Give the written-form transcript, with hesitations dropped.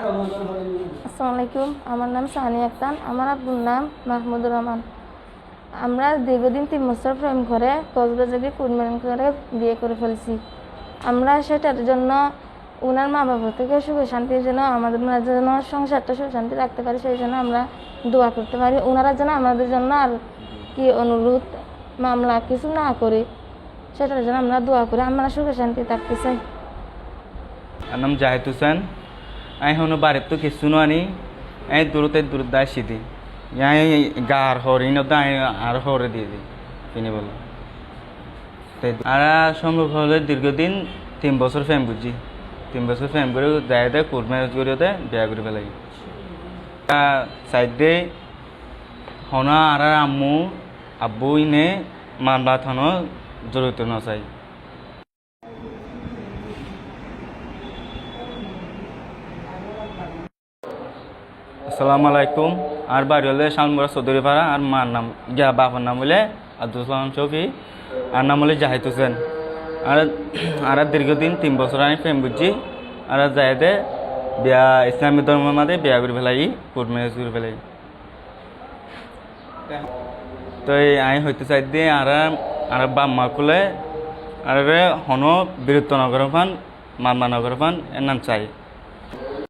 আসসালামু আলাইকুম, আমার নাম সানিয়া আক্তার, আমার আব্বুর নাম মাহমুদুর রহমান। আমরা দীর্ঘদিন 3 বছর প্রেম করে কক্সবাজারে কুড়মানি করে বিয়ে করে ফেলছি। আমরা সেটার জন্য ওনার মা বাবা থেকে সুখ শান্তির জন্য আমাদের যেন সংসারটা সুখ শান্তি রাখতে পারি, সেই জন্য আমরা দোয়া করতে পারি। ওনারা যেন আমাদের জন্য আর কি অনুরোধ মামলা কিছু না করে, সেটার জন্য আমরা দোয়া করি, আমরা সুখে শান্তি থাকতে চাই। আমার নাম জাহিদ হুসেন। আমি হনো বাড়ির তো কিছু নানি, আমি দূরতে আসি দিই গার হরিণ আর হরে দিয়ে দিই কিনে বলো। আর সম্ভব হলে দীর্ঘদিন 3 বছর ফ্যাম বুঝছি, 3 বছর ফ্যাম করে দেয় দেয় কোর্ট ম্যারেজ করে দেয়, বিয়া করে ফেলাই। সাইড দিয়ে হনা আর আম্মু আব্বু ইনে মামলা থানো জড়িত নচাই। আসসালামু আলাইকুম। আর বাড়ি হলে শালমুরা চৌধুরী পাড়া। আর মার নাম বাবার নাম হলে আব্দুল সালাম শফি, আর নাম হলে জাহিদ হোসেন। আর দীর্ঘদিন 3 বছর আমি প্রেম বুঝছি। আর জাহেদে বিয়া ইসলামী ধর্মের মাঝে বিয়া করে ফেলাই, কোর্ট ম্যারেজ করে ফেলাই। তো আমি হইতে চাই দিয়ে আর বাম্মা খুলে আর হনো বীরত্ব নগর ফান মামা নগর ফান এর নাম চাই।